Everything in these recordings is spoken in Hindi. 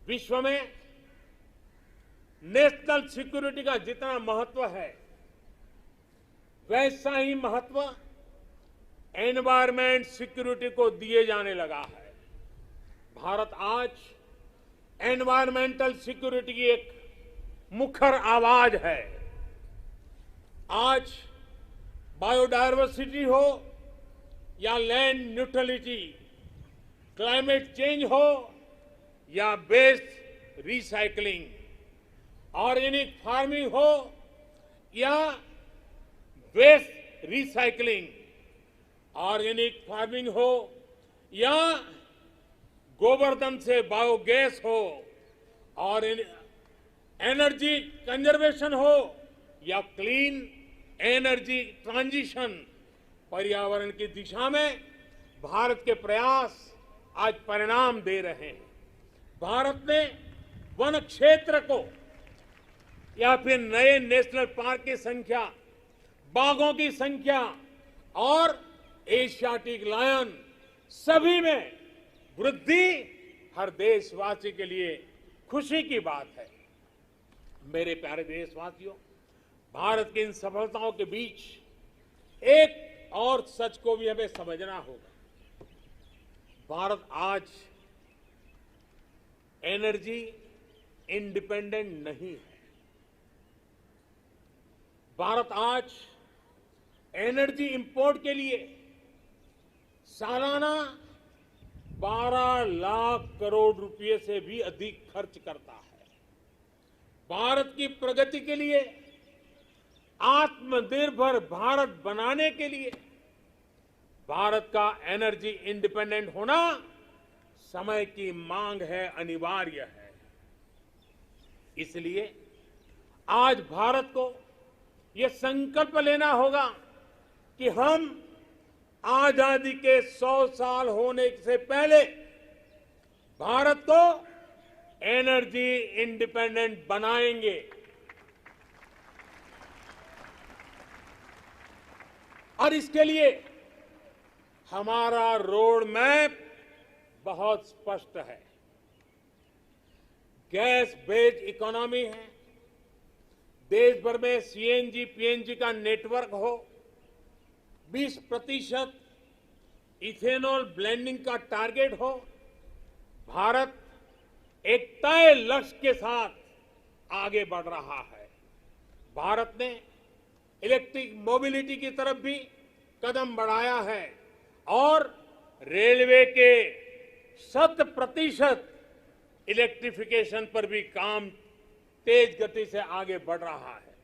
विश्व में नेशनल सिक्योरिटी का जितना महत्व है, वैसा ही महत्व एनवायरमेंट सिक्योरिटी को दिए जाने लगा है। भारत आज एनवायरमेंटल सिक्योरिटी की एक मुखर आवाज है। आज बायोडायवर्सिटी हो या लैंड न्यूट्रलिटी, क्लाइमेट चेंज हो या वेस्ट रिसाइकलिंग, ऑर्गेनिक फार्मिंग हो या वेस्ट रिसाइकलिंग, ऑर्गेनिक फार्मिंग हो या गोवर्धन से बायोगैस हो और एनर्जी कंजर्वेशन हो या क्लीन एनर्जी ट्रांजिशन, पर्यावरण की दिशा में भारत के प्रयास आज परिणाम दे रहे हैं। भारत ने वन क्षेत्र को या फिर नए नेशनल पार्क की संख्या, बाघों की संख्या और एशियाटिक लायन सभी में वृद्धि हर देशवासी के लिए खुशी की बात है। मेरे प्यारे देशवासियों, भारत की इन सफलताओं के बीच एक और सच को भी हमें समझना होगा। भारत आज एनर्जी इंडिपेंडेंट नहीं है। भारत आज एनर्जी इंपोर्ट के लिए सालाना 12 लाख करोड़ रुपए से भी अधिक खर्च करता है। भारत की प्रगति के लिए, आत्मनिर्भर भारत बनाने के लिए भारत का एनर्जी इंडिपेंडेंट होना समय की मांग है, अनिवार्य है। इसलिए आज भारत को यह संकल्प लेना होगा कि हम आजादी के 100 साल होने से पहले भारत को एनर्जी इंडिपेंडेंट बनाएंगे। और इसके लिए हमारा रोड मैप बहुत स्पष्ट है। गैस बेस्ड इकोनॉमी है, देश भर में सीएनजी पीएनजी का नेटवर्क हो, 20% इथेनॉल ब्लेंडिंग का टारगेट हो। भारत एक तय लक्ष्य के साथ आगे बढ़ रहा है। भारत ने इलेक्ट्रिक मोबिलिटी की तरफ भी कदम बढ़ाया है और रेलवे के 100% इलेक्ट्रिफिकेशन पर भी काम तेज गति से आगे बढ़ रहा है।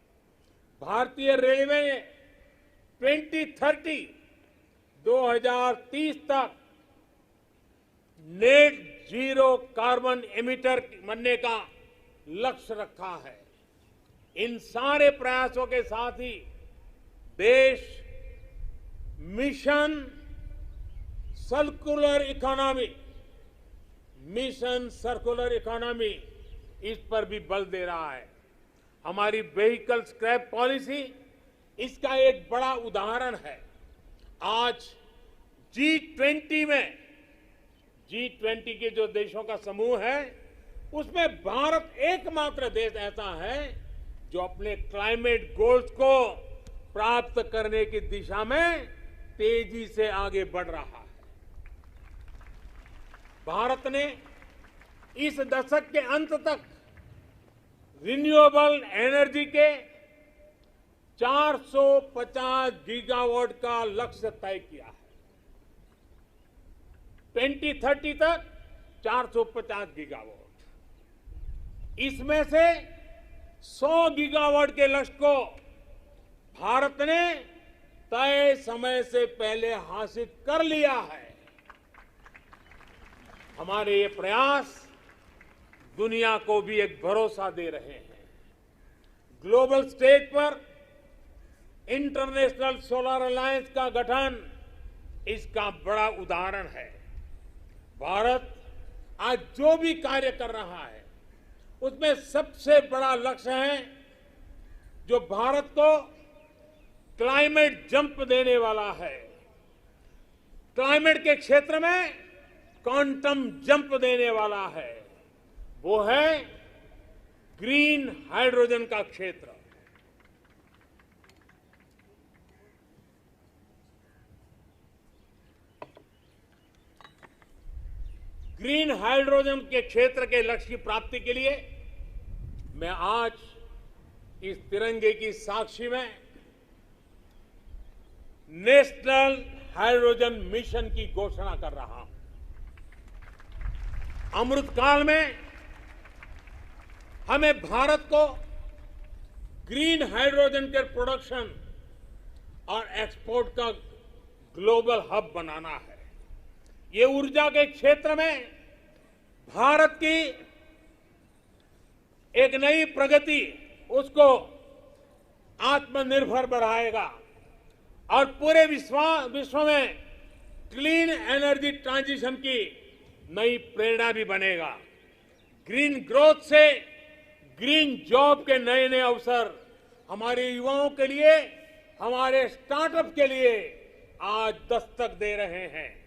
भारतीय रेलवे ने 2030 तक नेट जीरो कार्बन एमिटर बनने का लक्ष्य रखा है। इन सारे प्रयासों के साथ ही देश मिशन सर्कुलर इकोनॉमी इस पर भी बल दे रहा है। हमारी व्हीकल स्क्रैप पॉलिसी इसका एक बड़ा उदाहरण है। आज G20 के जो देशों का समूह है, उसमें भारत एकमात्र देश ऐसा है जो अपने क्लाइमेट गोल्स को प्राप्त करने की दिशा में तेजी से आगे बढ़ रहा है। भारत ने इस दशक के अंत तक रिन्यूएबल एनर्जी के 450 गीगावाट का लक्ष्य तय किया है। 2030 तक 450 गीगावाट। इसमें से 100 गीगावाट के लक्ष्य को भारत ने तय समय से पहले हासिल कर लिया है। हमारे ये प्रयास दुनिया को भी एक भरोसा दे रहे हैं। ग्लोबल स्टेज पर इंटरनेशनल सोलर अलायंस का गठन इसका बड़ा उदाहरण है। भारत आज जो भी कार्य कर रहा है, उसमें सबसे बड़ा लक्ष्य है जो भारत को क्लाइमेट जंप देने वाला है। क्लाइमेट के क्षेत्र में क्वांटम जंप देने वाला है। वो है ग्रीन हाइड्रोजन का क्षेत्र। ग्रीन हाइड्रोजन के क्षेत्र के लक्ष्य की प्राप्ति के लिए मैं आज इस तिरंगे की साक्षी में नेशनल हाइड्रोजन मिशन की घोषणा कर रहा हूं। अमृतकाल में हमें भारत को ग्रीन हाइड्रोजन के प्रोडक्शन और एक्सपोर्ट का ग्लोबल हब बनाना है। ये ऊर्जा के क्षेत्र में भारत की एक नई प्रगति उसको आत्मनिर्भर बनाएगा और पूरे विश्व में क्लीन एनर्जी ट्रांजिशन की नई प्रेरणा भी बनेगा। ग्रीन ग्रोथ से ग्रीन जॉब के नए नए अवसर हमारे युवाओं के लिए, हमारे स्टार्टअप के लिए आज दस्तक दे रहे हैं।